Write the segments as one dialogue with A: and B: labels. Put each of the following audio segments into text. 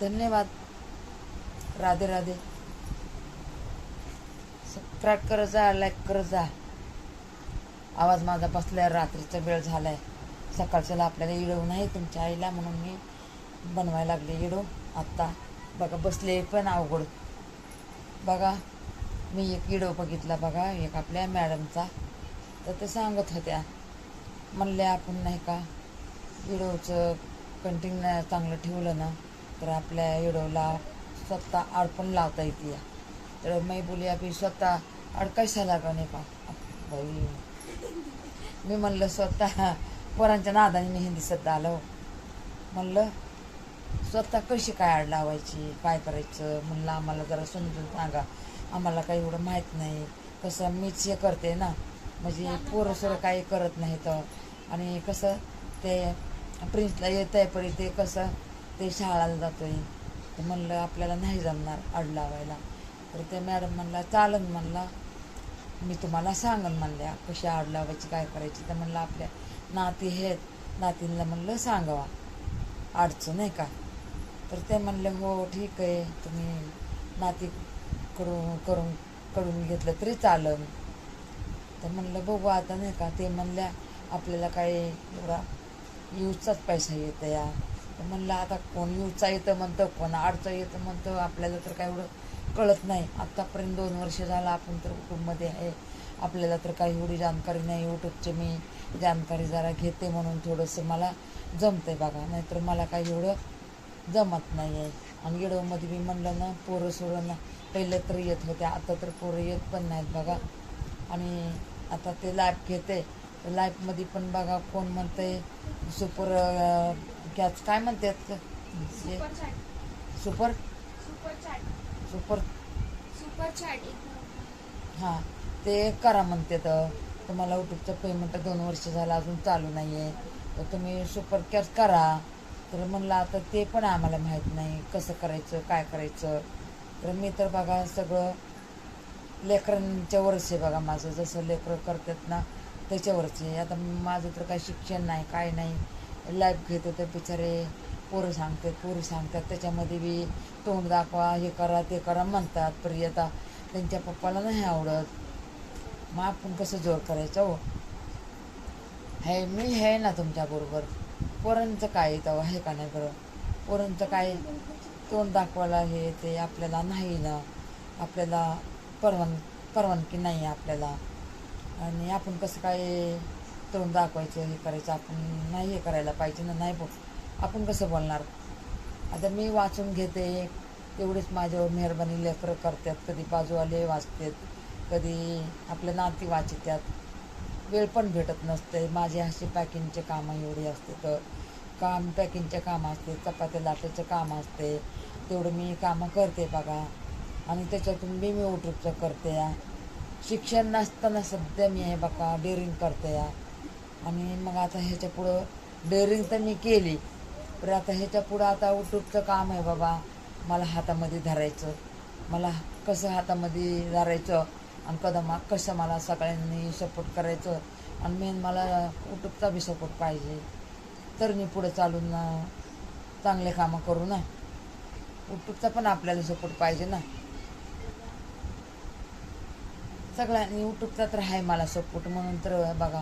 A: धन्यवाद. राधे राधे. सबस्क्राईब करत जा, लाईक करत जा. आवाज माझा बसलाय, रात्रीचा वेळ झालाय. सकाळच्याला आपल्याला इडव नाही तुमच्या आईला, म्हणून मी बनवायला लागले इडव आत्ता. बघा बसले पण अवघड. बघा मी एक इडव बघितला बघा, एक आपल्या मॅडमचा. तर ते सांगत होत्या, म्हणल्या आपण नाही का इडवचं कंटिन्यू चांगलं ठेवलं ना तर आपल्या इडवला स्वतः आड पण लावता येते. तर मी बोली अभि स्वतः आड कैसा लागा नाही का बाई. मी म्हणलं स्वतः पोरांच्या नादाने मी हिंदी शब्द आलो. म्हणलं स्वतः कशी काय आड लावायची, काय करायचं. म्हणलं आम्हाला जरा समजून सांगा, आम्हाला काही एवढं माहीत नाही. कसं मीच हे करते ना, म्हणजे पोरं सोरं काही करत नाहीत. आणि कसं ते प्रिन्सला येत आहे परी ते कसं ते शाळेला जातोय. तर म्हणलं आपल्याला नाही जमणार आड लावायला. तर ते मॅडम म्हणला चालन, म्हणला मी तुम्हाला सांगन म्हणल्या कशी आड लावायची काय करायची. तर म्हणलं आपल्या नाती आहेत, नातींना म्हणलं सांगावा आडचं नाही का. तर ते म्हणले हो ठीक आहे, तुम्ही नाती करून घेतलं तरी चालन. तर म्हणलं बघू आता नाही का. ते म्हणल्या आपल्याला काय एवढा यूजचाच पैसा येतं या. तर म्हणलं आता कोण यूजचा येतं म्हणतं, कोण आडचं येतं म्हणतं, आपल्याला तर काय एवढं कळत नाही. आत्तापर्यंत 2 वर्ष झालं आपण तर यूट्यूबमध्ये आहे, आपल्याला तर काही एवढी जानकारी नाही. यूट्यूबची मी जानकारी जरा घेते म्हणून थोडंसं मला जमतं आहे बघा, नाहीतर मला काही एवढं जमत नाही आहे. आणि येडवमध्ये मी म्हणलं ना पोरं सोरं ना पहिलं तर येत होते, आता तर पोरं येत पण नाहीत बघा. आणि आता ते लाईव्ह घेते, तर लाईव्हमध्ये पण बघा कोण म्हणतंय सुपर कॅच काय म्हणतात सुपर सुपर हां ते करा म्हणते. तर तुम्हाला यूट्यूबचं पेमेंट 2 वर्ष झालं अजून चालू नाही आहे, तर तुम्ही सुपर कॅच करा. तर म्हणलं आता ते पण आम्हाला माहीत नाही कसं करायचं काय करायचं. तर मी तर बघा सगळं लेकरांच्यावरच आहे बघा, माझं जसं लेकरं करतात ना त्याच्यावरच आहे. आता माझं तर काही शिक्षण नाही काय नाही, लाईव्ह घेत होते बिचारे पोरं सांगतात त्याच्यामध्ये बी तोंड दाखवा हे करा ते करा म्हणतात. तरी आता त्यांच्या पप्पाला नाही आवडत, मग आपण कसं जोर करायचं हो. हे मी आहे ना तुमच्याबरोबर, पोरांचं काय येतं आहे का नाही बरं. पोरांचं काय तोंड दाखवायला हे ते आपल्याला नाही ना, आपल्याला परवानगी नाही आपल्याला. आणि आपण कसं काय तोंड दाखवायचं हे करायचं, आपण नाही हे करायला पाहिजे ना. नाही आपण कसं बोलणार. आता मी वाचून घेते तेवढीच माझ्यावर मेहरबानी लेकरं करतात. कधी बाजूवाले वाचतात, कधी आपल्या नाती वाचतात. वेळ पण भेटत नसते. माझे असे पॅकिंगचे कामं एवढी असते, तर पॅकिंगचे कामं असते, चपात्या लाटायचं काम असते, तेवढं मी कामं करते बघा. आणि त्याच्यातून मी यूट्यूबचं करते या. शिक्षण नसताना सध्या मी आहे बघा डेअरिंग करते या. आणि मग आता ह्याच्या पुढं डेअरिंग तर मी केली, पण आता ह्याच्या पुढं आता यूट्यूबचं काम आहे बाबा. मला हातामध्ये धरायचं, मला कसं हातामध्ये धरायचं आणि कसं मला सगळ्यांनी सपोर्ट करायचं. आणि मेन मला यूट्यूबचा बी सपोर्ट पाहिजे, तर मी पुढं चालून चांगले कामं करू ना. यूट्यूबचा पण आपल्याला सपोर्ट पाहिजे ना. सगळ्यांनी यूट्यूबचा तर आहे मला सपोर्ट, म्हणून तर बघा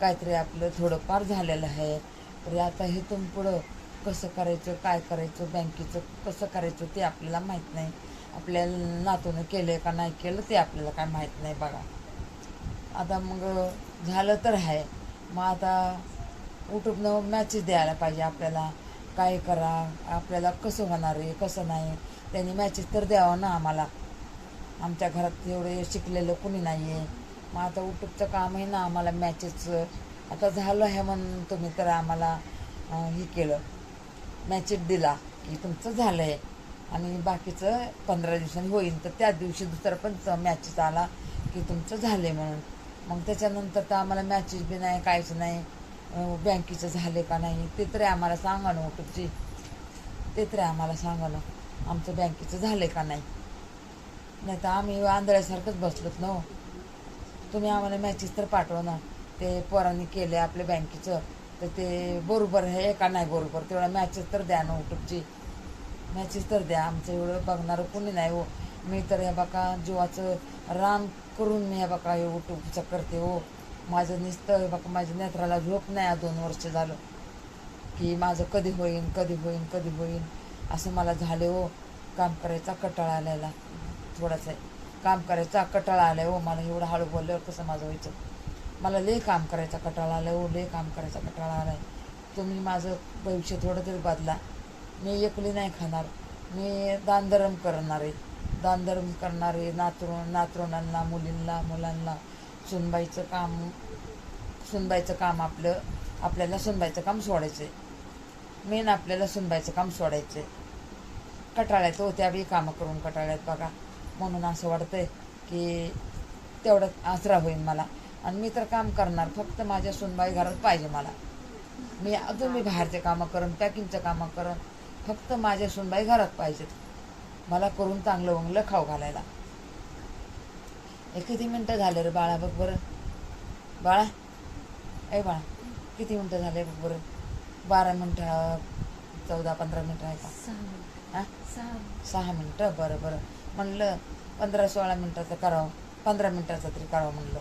A: काहीतरी आपलं थोडंफार झालेलं आहे. तर आता इथून पुढं कसं करायचं काय करायचं, बँकेचं कसं करायचं ते आपल्याला माहीत नाही. आपल्याला नातूनं केलं का नाही केलं ते आपल्याला काय माहीत नाही बघा. आता मग झालं तर आहे, मग आता यूट्यूबनं मॅचेस द्यायला पाहिजे आपल्याला. काय करा आपल्याला कसं होणार आहे कसं नाही, त्यांनी मॅचेस तर द्यावं ना आम्हाला. आमच्या घरात एवढे शिकलेलं कुणी नाही आहे. मग आता यूट्यूबचं काम आहे ना आम्हाला मॅचेसचं. आता झालं आहे म्हणून तुम्ही तर आम्हाला हे केलं, मॅचेस दिला की तुमचं झालं आहे. आणि बाकीचं 15 दिवसांनी होईल, तर त्याच दिवशी दुसरा पण मॅचेस आला की तुमचं झालं आहे म्हणून. मग त्याच्यानंतर तर आम्हाला मॅचेस बी नाही काहीच नाही. बँकेचं झाले का नाही ते तरी आम्हाला सांगा ना यूट्यूबची, ते तरी आम्हाला सांगा ना आमचं बँकेचं झालं का नाही. नाही तर आम्ही आंधळ्यासारखंच बसलोत ना हो. तुम्ही आम्हाला मॅचेस तर पाठवा ना. ते पोरांनी केले आपल्या बँकेचं, तर ते बरोबर आहे का नाही बरोबर, तेवढा मॅचेस तर द्या ना यूट्यूबची. मॅचेस तर द्या, आमचं एवढं बघणारं कोणी नाही हो. मी तर ह्या बघा जीवाचं रान करून मी ह्या बघा यूट्यूबचं करते हो. माझं नुसतं हे बघा माझ्या नेत्राला झोप नाही 2 वर्ष झालं की माझं कधी होईन कधी होईन कधी होईन असं मला झाले हो. काम करायचा कटाळा आलेला थोडासा काम करायचा कटाळा आलाय हो मला. एवढं हळू बोलल्यावर कसं माझं व्हायचं. मला लय काम करायचा कटाळा आलाय हो, लय काम करायचा कटाळा आलाय. तुम्ही माझं भविष्य थोडं तरी बदला. मी एकली नाही खाणार, मी दानधर्म करणार आहे. दानधर्म करणारे नातरुणांना मुलांना सुनबाईचं काम आपल्याला सुनबाईचं काम सोडायचं आहे. मेन आपल्याला सुनबाईचं काम सोडायचं आहे. कटाळ्यात हो, त्या बी कामं करून कटाळ्यात बघा. म्हणून असं वाटतंय की तेवढं आसरा होईल मला. आणि मी तर काम करणार, फक्त माझ्या सुनबाई घरात पाहिजे मला. मी बाहेरचे कामं करून पॅकिंगचं कामं करून फक्त माझ्या सुनबाई घरात पाहिजेत मला करून चांगलं वंगलं खाऊ घालायला. किती मिनटं झाले रे बाळा बघ बरं. बाळा बाळा किती मिनटं झाले बघ बरं. 12 मिनटं 14-15 मिनटं आहे का? हां 6 मिनटं. बरं म्हणलं 15-16 मिनटाचं करावं, 15 मिनटाचं तरी करावं म्हणलं.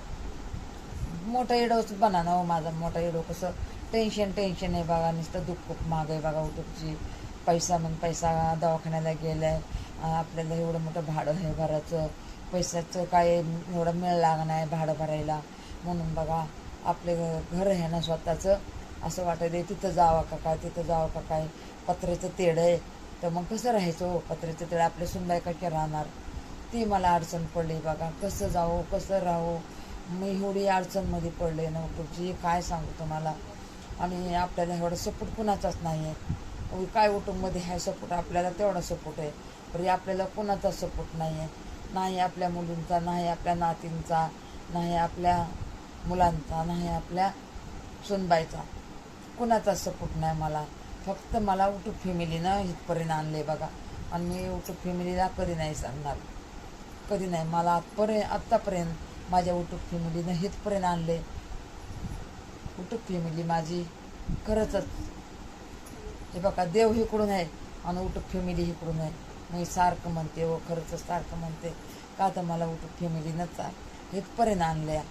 A: मोठा येडोच बना ना हो माझा. मोठा येडो कसं टेन्शन आहे बघा. नुसतं दुःख माग आहे बघा उठूची. पैसा दवाखान्याला गेलाय. आपल्याला एवढं मोठं भाडं आहे भरायचं. पैशाचं काय एवढं मिळ लागणार आहे भाडं भरायला. म्हणून बघा आपले घर आहे ना स्वतःचं, असं वाटत आहे तिथं जावं का काय. पत्र्याचं तेढ आहे तर मग कसं राहायचं हो. पत्र्याचं तेढ आपल्या सुनबाई काय राहणार. ती मला अडचण पडली बघा. कसं जाऊ कसं राहू. मी एवढी अडचणमध्ये पडले ना तुझी काय सांगू तुम्हाला. आणि आपल्याला एवढं सपोर्ट कुणाचाच नाही आहे. काय कुटुंबमध्ये आहे सपोर्ट आपल्याला, तेवढा सपोर्ट आहे. तरी आपल्याला कुणाचा सपोर्ट नाही आहे. नाही आपल्या मुलींचा, नाही आपल्या नातींचा, नाही आपल्या मुलांचा, नाही आपल्या सुनबाईचा, कुणाचाच सपोर्ट नाही मला. फक्त मला यूट्यूब फॅमिलीनं इथपर्यंत आणले बघा. आणि मी यूट्यूब फॅमिलीला कधी नाही सांगणार, कधी नाही. मला आत्तापर्यंत माझ्या यूट्यूब फॅमिलीनं इथपर्यंत आणले. यूट्यूब फॅमिली माझी खरंच हे बघा देव इकडून आहे आणि यूट्यूब फॅमिली इकडून आहे. मी सारखं म्हणते हो, खरंच सारखं म्हणते का तर मला यूट्यूब फॅमिलीनंच इथपर्यंत आणल्या.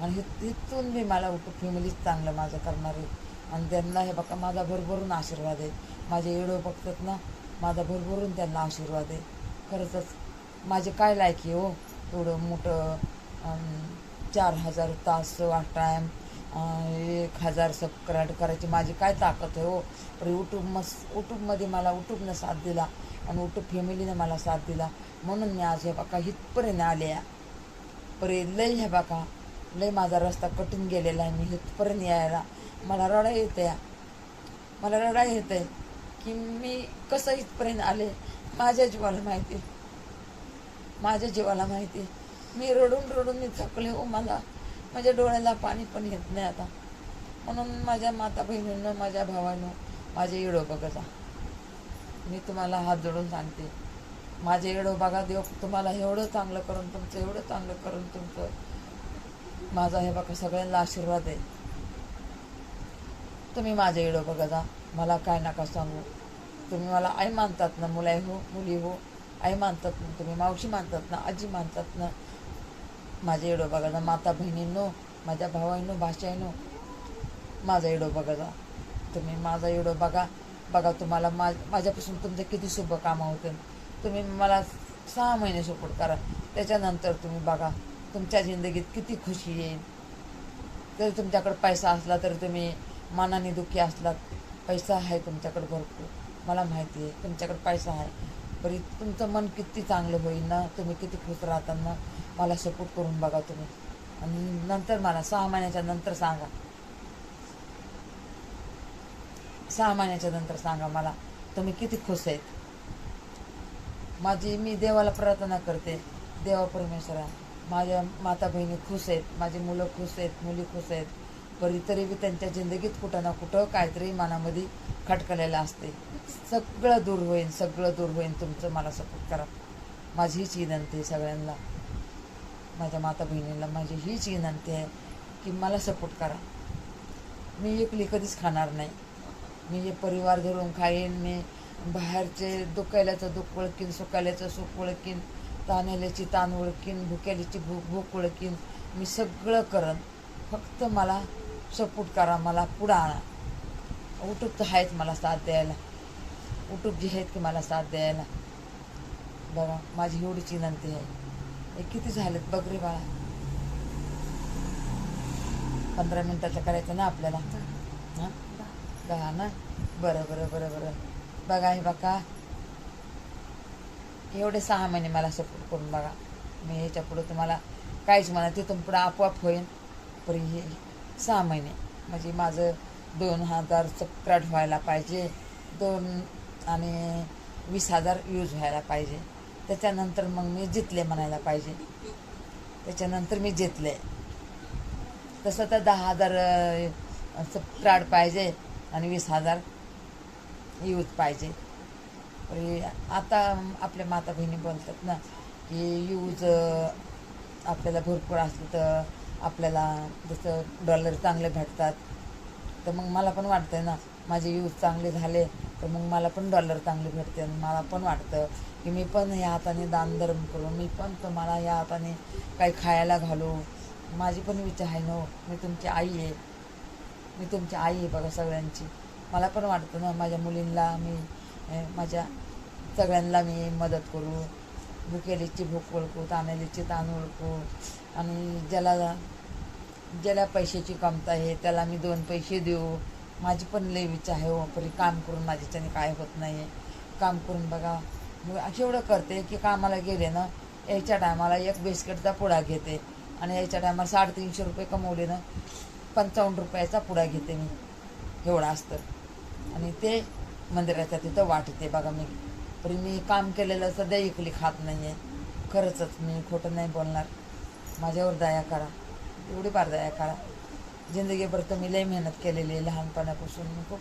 A: आणि इथून मी मला यूट्यूब फॅमिलीच चांगलं माझं करणार आहे. आणि त्यांना हे बघा माझा भरभरून आशीर्वाद आहे. माझे व्हिडिओ बघतात ना, माझा भरभरून त्यांना आशीर्वाद आहे. खरंच माझे काय लायकी हो एवढं मोठं 4000 तास वाच टाईम, 1000 सबस्क्राईब करायची माझी काय ताकद आहे हो. पर यूट्यूबमध्ये मला यूट्यूबनं साथ दिला आणि यूट्यूब फॅमिलीनं मला साथ दिला. म्हणून मी आज हे बघा इथपर्यंत आले. लय हे बघा लय माझा रस्ता कटून गेलेला आहे. मी इथपर्यंत यायला मला रडा येते की मी कसं इथपर्यंत आले. माझ्या जीवाला माहिती. मी रडून मी थकले हो. मला माझ्या डोळ्याला पाणी पण येत नाही आता. म्हणून माझ्या माता बहिणींना, माझ्या भावांनो, माझे व्हिडिओ बघा. मी तुम्हाला हात जोडून सांगते, माझे व्हिडिओ बघा. देव तुम्हाला एवढं चांगलं करून तुमचं माझा हे बघा सगळ्यांना आशीर्वाद आहे. तुम्ही माझे व्हिडिओ बघा जा. मला काय नका सांगू. तुम्ही मला आई मानतात ना, मुली हो आई मानतात ना, तुम्ही मावशी मानतात ना, आजी मानतात ना. माझे व्हिडिओ बघा जा. माता बहिणींनो, माझ्या भावांनो, भाषांनो, माझा व्हिडिओ बघा जा. तुम्ही माझा व्हिडिओ बघा. तुम्हाला माझ्यापासून तुमचे किती शुभ कामं होतील. तुम्ही मला 6 महिने सपोर्ट करा. त्याच्यानंतर तुम्ही बघा तुमच्या जिंदगीत किती खुशी येईल. जर तुमच्याकडे पैसा असला तर तुम्ही मनाने दुःखी असलात. पैसा आहे तुमच्याकडे भरपूर, मला माहिती आहे तुमच्याकडे पैसा आहे. तरी तुमचं मन किती चांगलं होईल ना. तुम्ही किती खुश राहताना मला सपोर्ट करून बघा तुम्ही. आणि नंतर मला 6 महिन्याच्या नंतर सांगा. 6 महिन्याच्या नंतर सांगा मला तुम्ही किती खुश आहेत. मी देवाला प्रार्थना करते, देवा परमेश्वरा माझ्या माता बहिणी खुश आहेत, माझी मुलं खुश आहेत, मुली खुश आहेत. तरी बी त्यांच्या जिंदगीत कुठं ना कुठं काहीतरी मनामध्ये खटकलेलं असते. सगळं दूर होईल तुमचं मला सपोर्ट करा. माझी हीच विनंती आहे सगळ्यांना, माझ्या माता बहिणींना माझी हीच विनंती आहे की मला सपोर्ट करा. मी एकली कधीच खाणार नाही. मी हे परिवार धरून खाईन. मी बाहेरचे दुखायल्याचं दुःख ओळखीन, सुकायल्याचं सुख ओळखीन, ताणल्याची ताण ओळखीन, भुक्यालीची भूक ओळखीन. मी सगळं करन, फक्त मला सपोर्ट करा, मला पुढं आणा. उटूब तर आहेत मला साथ द्यायला, उटूब जे आहेत की मला साथ द्यायला. बघा माझी एवढीच विनंती आहे. हे किती झालेत बघ रे बाळा. 15 मिनिटाचं करायचं ना आपल्याला. हां 10 ना. बरं बरं बरं बरं. बघा हे बघा, एवढे 6 महिने मला सपोर्ट करून बघा. मी ह्याच्या पुढं तुम्हाला काहीच म्हणा, तिथून पुढं आपोआप होईन. पण हे 6 महिने म्हणजे माझं 2000 सबस्क्राईब व्हायला पाहिजे, 2 आणि 20,000 व्ह्यूज व्हायला पाहिजे. त्याच्यानंतर मग मी जितले म्हणायला पाहिजे. त्याच्यानंतर मी जितले. तसं तर 10,000 सबस्क्राईब पाहिजे आणि 20,000 व्ह्यूज पाहिजे. आता आपल्या माता बहिणी बोलतात ना की व्ह्यूज आपल्याला भरपूर असलं तर आपल्याला जसं डॉलर चांगले भेटतात. तर मग मला पण वाटतं ना, माझे व्ह्यूज चांगले झाले तर मग मला पण डॉलर चांगले भेटते. मला पण वाटतं की मी पण या हाताने दानधर्म करू, मी पण तुम्हाला या हाताने काही खायला घालू. माझी पण इच्छा आहे ना. मी तुमची आई आहे, मी तुमची आई आहे बघा सगळ्यांची. मला पण वाटतं ना माझ्या मुलींना मी, माझ्या सगळ्यांना मी मदत करू. भुकेलीची भूक ओळखू, ताणलेलीची ताण ओळखू. आणि ज्याला पैशाची कमता आहे त्याला मी 2 पैसे देऊ. माझी पण लई इच्छा आहे हो. परी काम करून माझ्याच्याने काय होत नाही आहे. काम करून बघा एवढं करते की कामाला गेले ना, यायच्या टायमाला 1 बिस्किटचा पुडा घेते आणि यायच्या टायमाला 350 रुपये कमवले ना, 55 रुपयाचा पुडा घेते मी. एवढं असतं. आणि ते मंदिराच्या तिथं वाटते बघा. मी काम केलेलं सध्या इकली खात नाही आहे. खरंचच मी खोटं नाही बोलणार. माझ्यावर दया करा, एवढी फार दया करा. जिंदगीभर तर मी लई मेहनत केलेली आहे. लहानपणापासून मी खूप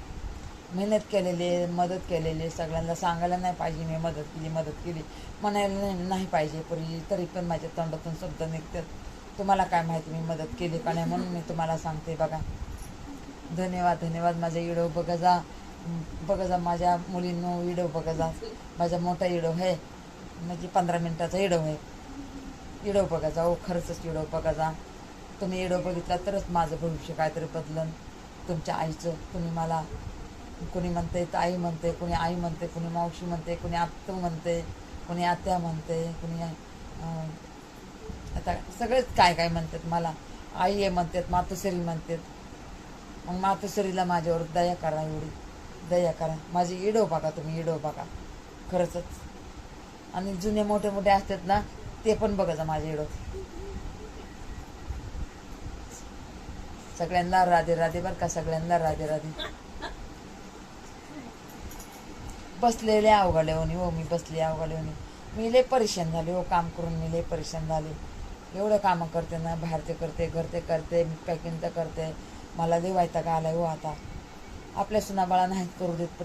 A: मेहनत केलेली आहे, मदत केलेली आहे. सगळ्यांना सांगायला नाही पाहिजे मी मदत केली म्हणायला नाही पाहिजे. तरी पण माझ्या तोंडातून शब्द निघतात. तुम्हाला काय माहिती मी मदत केली का नाही, म्हणून मी तुम्हाला सांगते बघा. धन्यवाद. माझा व्हिडिओ बघा जा माझ्या मुलींनो. व्हिडिओ बघा जा. माझा मोठा व्हिडिओ आहे, म्हणजे 15 मिनिटाचा व्हिडिओ आहे. व्हिडिओ बघा जा. खरंच व्हिडिओ बघा जा. तुम्ही व्हिडिओ बघितला तरच माझं भविष्य काहीतरी बदलन. तुमच्या आईचं. तुम्ही मला कोणी म्हणते आई म्हणते, कोणी आई म्हणते, कोणी मावशी म्हणते, कोणी आत्तू म्हणते, कोणी आत्या म्हणते, कोणी आता सगळेच काय म्हणतात. मला आई आहे म्हणतात, मातोश्री म्हणतात. मग मातोश्रीला माझ्यावर दया करा, एवढी दया करा. माझी व्हिडिओ बघा तुम्ही, व्हिडिओ बघा खरंच. आणि जुने मोठे असतात ना, ते पण बघा माझे व्हिडिओ. सगळ्यांना राधे बरं का, सगळ्यांना राधे. बसलेले अवघडले होणी हो. मी बसले अवघडले होणी. मी लय परेशान झाले हो. काम करून मी लय परेशान झाले. एवढं कामं करते ना, बाहेरचे करते, घरचे करते, पॅकिंगचं करते. मला लय वैताग आलाय हो आता. आपल्या सुनाबाळा नाहीत करू देत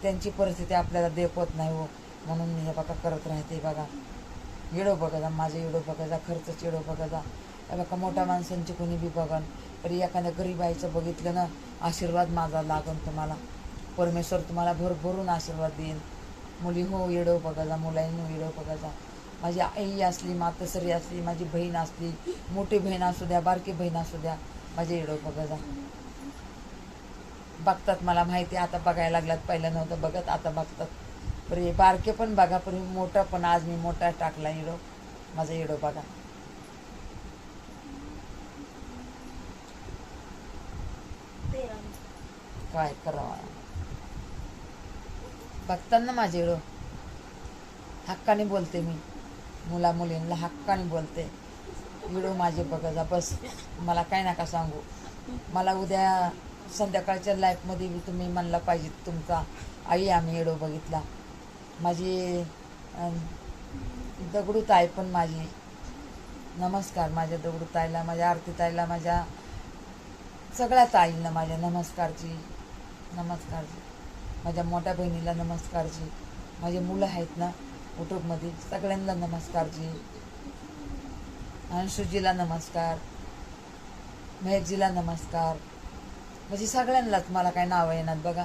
A: त्यांची परिस्थिती आपल्याला देखवत नाही हो. म्हणून मी हे बघा करत राहते बघा. व्हिडिओ बघा जा, माझे व्हिडिओ बघा जा. खर्चच व्हिडिओ बघा जा. हे बघा मोठ्या माणसांची कोणी बी बघन. एखाद्या गरीब आईचं बघितलं ना, आशीर्वाद माझा लागन तुम्हाला. परमेश्वर तुम्हाला भरभरून आशीर्वाद देईन. मुली हो व्हिडिओ बघा जा, मुलांनी व्हिडिओ बघा जा. माझी आई असली, मातोश्री असली, माझी बहीण असली, मोठी बहीण असू द्या, बारकी बहीण असू द्या, माझे व्हिडिओ बघा जा. बघतात मला माहिती. आता बघायला लागलात. पहिलं नव्हतं बघत, आता बघतात. बारके पण बघा. मोठा पण आज मी मोठा टाकला व्हिडिओ. माझा व्हिडिओ बघा. काय करावं, बघताना माझे व्हिडिओ. हक्काने बोलते मी, मुलींना हक्काने बोलते. व्हिडिओ माझे बघा जा बस. मला काय नका सांगू. मला उद्या संध्याकाळच्या लाईफमध्ये बी तुम्ही म्हणला पाहिजे तुमचा आई आम्ही व्हिडिओ बघितला. माझी दगडू ताई पण माझी नमस्कार. माझ्या दगडू ताईला, माझ्या आरती ताईला, माझ्या सगळ्या ताईंना माझ्या नमस्कारची. माझ्या मोठ्या बहिणीला नमस्कारची. माझे मुलं आहेत ना यूट्यूबमध्ये, सगळ्यांना नमस्कारची. अंशुजीला नमस्कार, मेहकजीला नमस्कार. म्हणजे सगळ्यांनाच, मला काय नावं येणार बघा,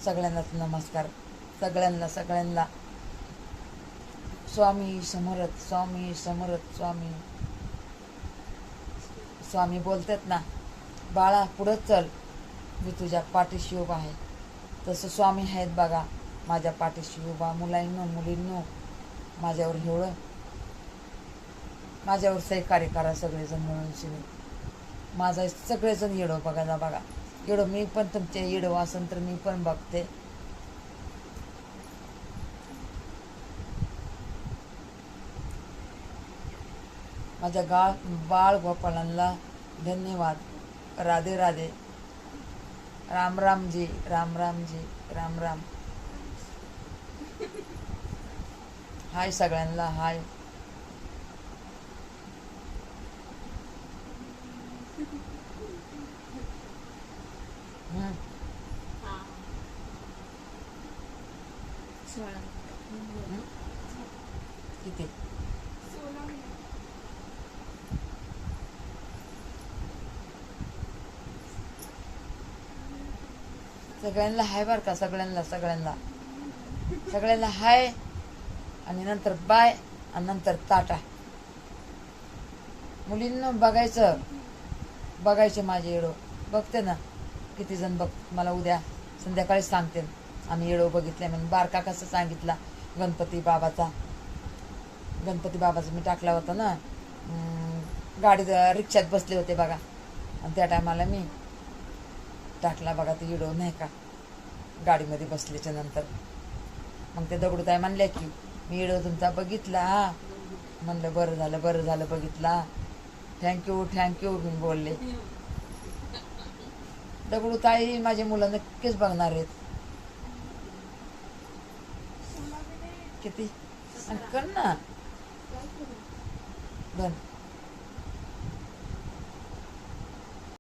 A: सगळ्यांनाच नमस्कार. सगळ्यांना सगळ्यांना स्वामी समर्थ, स्वामी समर्थ. स्वामी स्वामी बोलतात ना, बाळा पुढं चल, मी तुझ्या पाठीशी उभा आहे. तसं स्वामी आहेत बघा माझ्या पाठीशी उभा. मुलींनो माझ्यावर एवढं, माझ्यावर सहकार्य करा सगळेजण मिळून शिवे. माझा सगळेजण येडो बघा बघा. येडो मी पण, तुमचे येडो असेल तर मी पण बघते. माझ्या बाळ गोपाळांना धन्यवाद. राधे राधे. राम राम जी, राम राम जी, राम राम. हाय सगळ्यांना, हाय. किती सगळ्यांना हाय बरं का, सगळ्यांना सगळ्यांना सगळ्यांना हाय. आणि नंतर बाय आणि नंतर टाटा. मुलींना बघायचे माझे येडो. बघते ना किती जण बघ. मला उद्या संध्याकाळी सांगते आम्ही येडो बघितले म्हणून. बारका कसं सांगितला गणपती बाबाचा मी टाकला होता ना, गाडीत रिक्षात बसले होते बघा, आणि त्या टायमाला मी टाकला बघा ते व्हिडिओ नाही का, गाडीमध्ये बसल्याच्या नंतर. मग ते दगडूताई म्हणल्या की मी व्हिडिओ तुमचा बघितला. म्हणलं बरं झालं बघितला, थँक्यू मी बोलले. दगडूताई माझे मुलं नक्कीच बघणार आहेत. किती कर ना. बन